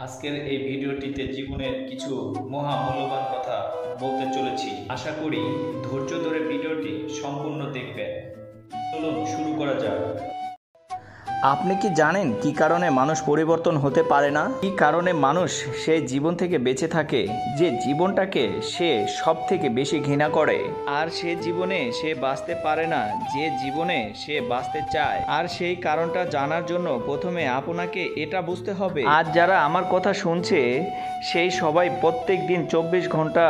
আজকের এই ভিডিওটিতে জীবনের কিছু মহামূল্যবান কথা বলতে চলেছি। আশা করি ধৈর্য ধরে ভিডিওটি সম্পূর্ণ দেখবেন। চলুন শুরু করা যাক। আপনি কি জানেন কি কারণে মানুষ পরিবর্তন হতে পারে না? কি কারণে মানুষ সেই জীবন থেকে বেঁচে থাকে যে জীবনটাকে সে সব থেকে বেশি ঘৃণা করে, আর সে জীবনে সে বাঁচতে পারে না যে জীবনে সে বাঁচতে চায়? আর সেই কারণটা জানার জন্য প্রথমে আপনাকে এটা বুঝতে হবে, আজ যারা আমার কথা শুনছে সেই সবাই প্রত্যেক দিন 24 ঘন্টা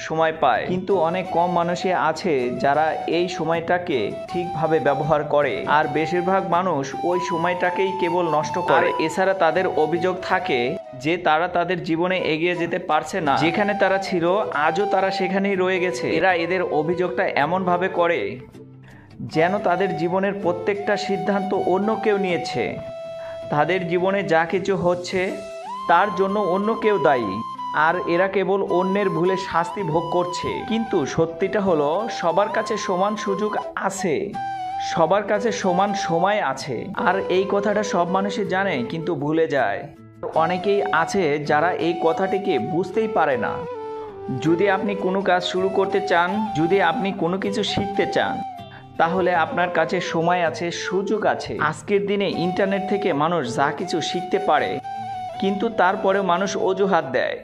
সময় পায়, কিন্তু অনেক কম মানুষই আছে যারা এই সময়টাকে ঠিকভাবে ব্যবহার করে, আর বেশিরভাগ মানুষ ওই সময়টাকেই কেবল নষ্ট করে। এছাড়া তাদের অভিযোগ থাকে যে তারা তাদের জীবনে এগিয়ে যেতে পারছে না, যেখানে তারা ছিল আজও তারা সেখানেই রয়ে গেছে। এরা এদের অভিযোগটা এমনভাবে করে যেন তাদের জীবনের প্রত্যেকটা সিদ্ধান্ত অন্য কেউ নিয়েছে, তাদের জীবনে যা কিছু হচ্ছে তার জন্য অন্য কেউ দায়ী, আর এরা কেবল অন্যের ভুলে শাস্তি ভোগ করছে। কিন্তু সত্যিটা হলো সবার কাছে সমান সুযোগ আছে, সবার কাছে সমান সময় আছে, আর এই কথাটা সব মানুষই জানে কিন্তু ভুলে যায়। অনেকেই আছে যারা এই কথাটিকে বুঝতেই পারে না। যদি আপনি কোনো কাজ শুরু করতে চান, যদি আপনি কোনো কিছু শিখতে চান, তাহলে আপনার কাছে সময় আছে, সুযোগ আছে। আজকের দিনে ইন্টারনেট থেকে মানুষ যা কিছু শিখতে পারে, কিন্তু তারপরেও মানুষ অজুহাত দেয়।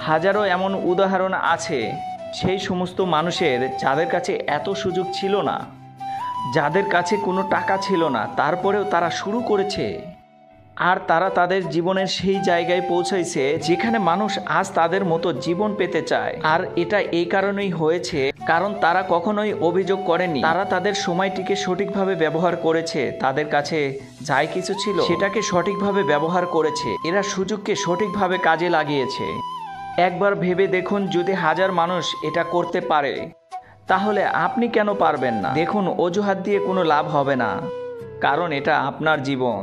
হাজারো এমন উদাহরণ আছে সেই সমস্ত মানুষের যাদের কাছে এত সুযোগ ছিল না, যাদের কাছে কোনো টাকা ছিল না, তারপরেও তারা শুরু করেছে, আর তারা তাদের জীবনের সেই জায়গায় পৌঁছাইছে যেখানে মানুষ আজ তাদের মতো জীবন পেতে চায়। আর এটা এই কারণেই হয়েছে কারণ তারা কখনোই অভিযোগ করেনি, তারা তাদের সময়টিকে সঠিকভাবে ব্যবহার করেছে, তাদের কাছে যাই কিছু ছিল সেটাকে সঠিকভাবে ব্যবহার করেছে, এরা সুযোগকে সঠিকভাবে কাজে লাগিয়েছে। একবার ভেবে দেখুন, যদি হাজার মানুষ এটা করতে পারে তাহলে আপনি কেন পারবেন না? দেখুন, অজুহাত দিয়ে কোনো লাভ হবে না, কারণ এটা আপনার জীবন।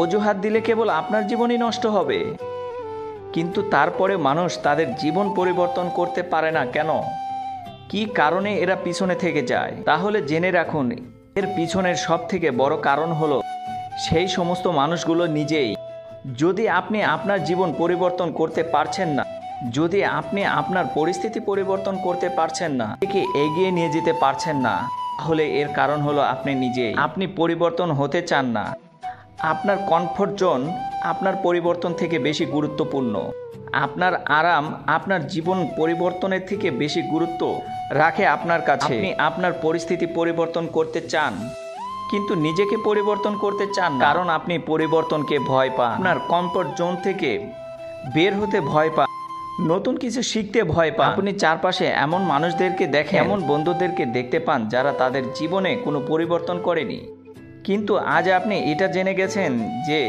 অজুহাত দিলে কেবল আপনার জীবনই নষ্ট হবে। কিন্তু তারপরে মানুষ তাদের জীবন পরিবর্তন করতে পারে না কেন? কি কারণে এরা পিছনে থেকে যায়? তাহলে জেনে রাখুন, এর পিছনের সব থেকে বড় কারণ হলো সেই সমস্ত মানুষগুলো নিজেই। যদি আপনি আপনার জীবন পরিবর্তন করতে পারছেন না, যদি আপনি আপনার পরিস্থিতি পরিবর্তন করতে পারছেন না, একে এগিয়ে নিয়ে যেতে পারছেন না, তাহলে এর কারণ হলো আপনি নিজেই। আপনি পরিবর্তন হতে চান না। আপনার কমফোর্ট জোন আপনার পরিবর্তন থেকে বেশি গুরুত্বপূর্ণ। আপনার আরাম আপনার জীবন পরিবর্তনের থেকে বেশি গুরুত্ব রাখে আপনার কাছে। আপনি আপনার পরিস্থিতি পরিবর্তন করতে চান কিন্তু নিজেকে পরিবর্তন করতে চান না, কারণ আপনি পরিবর্তনকে ভয় পান, আপনার কমফোর্ট জোন থেকে বের হতে ভয় পান, নতুন কিছু শিখতে ভয় পান। আপনি চারপাশে এমন মানুষদেরকে দেখেন, এমন বন্ধুদেরকে দেখতে পান যারা তাদের জীবনে কোনো পরিবর্তন করেনি, কিন্তু আজ আপনি এটা জেনে গেছেন যে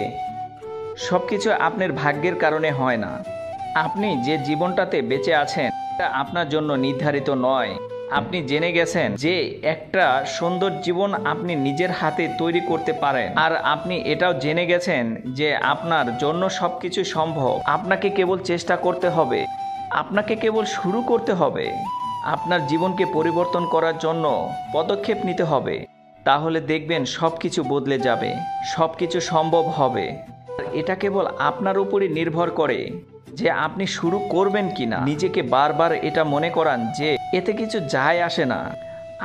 সব কিছু আপনার ভাগ্যের কারণে হয় না। আপনি যে জীবনটাতে বেঁচে আছেন এটা আপনার জন্য নির্ধারিত নয়। আপনি জেনে গেছেন যে একটা সুন্দর জীবন আপনি নিজের হাতে তৈরি করতে পারেন, আর আপনি এটাও জেনে গেছেন যে আপনার জন্য সব কিছু সম্ভব। আপনাকে কেবল চেষ্টা করতে হবে, আপনাকে কেবল শুরু করতে হবে, আপনার জীবনকে পরিবর্তন করার জন্য পদক্ষেপ নিতে হবে। তাহলে দেখবেন সব কিছু বদলে যাবে, সব কিছু সম্ভব হবে। এটা কেবল আপনার উপরই নির্ভর করে যে আপনি শুরু করবেন কিনা। নিজেকে বারবার এটা মনে করান যে এতে কিছু যায় আসে না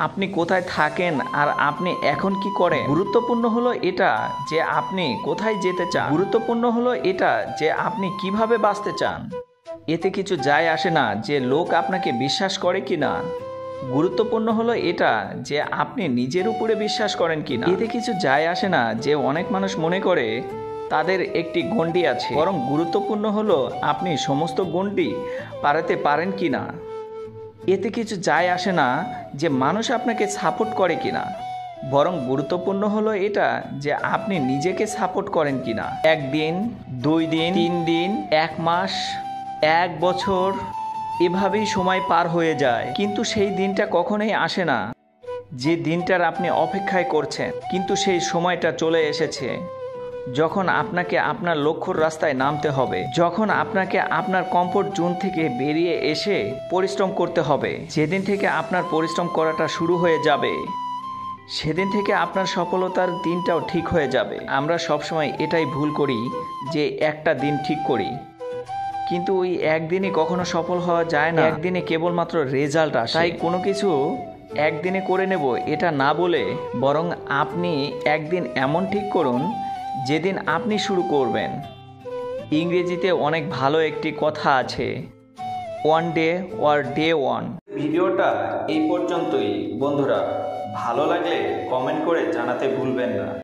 আপনি কোথায় থাকেন আর আপনি এখন কি করেন। গুরুত্বপূর্ণ হলো এটা যে আপনি কোথায় যেতে চান, গুরুত্বপূর্ণ হলো এটা যে আপনি কিভাবে বাঁচতে চান। এতে কিছু যায় আসে না যে লোক আপনাকে বিশ্বাস করে কিনা, গুরুত্বপূর্ণ হলো এটা যে আপনি নিজের উপরে বিশ্বাস করেন কিনা। এতে কিছু যায় আসে না যে অনেক মানুষ মনে করে তাদের একটি গণ্ডি আছে, বরং গুরুত্বপূর্ণ হলো আপনি সমস্ত গণ্ডি পারাতে পারেন কিনা। এতে কিছু যায় আসে না যে মানুষ আপনাকে সাপোর্ট করে কিনা, বরং গুরুত্বপূর্ণ হলো এটা যে আপনি নিজেকে সাপোর্ট করেন কিনা। 1 দিন, 2 দিন, 3 দিন, 1 মাস, 1 বছর, এভাবেই সময় পার হয়ে যায়, কিন্তু সেই দিনটা কখনোই আসে না যে দিনটার আপনি অপেক্ষায় করছেন। কিন্তু সেই সময়টা চলে এসেছে যখন আপনাকে আপনার লক্ষ্যর রাস্তায় নামতে হবে, যখন আপনাকে আপনার কমফোর্ট জোন থেকে বেরিয়ে এসে পরিশ্রম করতে হবে। যেদিন থেকে আপনার পরিশ্রম করাটা শুরু হয়ে যাবে সেদিন থেকে আপনার সফলতার দিনটাও ঠিক হয়ে যাবে। আমরা সবসময় এটাই ভুল করি যে একটা দিন ঠিক করি, কিন্তু ওই একদিনে কখনো সফল হওয়া যায় না। একদিনে কেবলমাত্র রেজাল্ট আসে। তাই কোনো কিছু একদিনে করে নেব এটা না বলে বরং আপনি একদিন এমন ঠিক করুন যেদিন আপনি শুরু করবেন। ইংরেজিতে অনেক ভালো একটি কথা আছে, ওয়ান ডে ওর ডে ওয়ান। ভিডিওটা এই পর্যন্তই বন্ধুরা, ভালো লাগলে কমেন্ট করে জানাতে ভুলবেন না।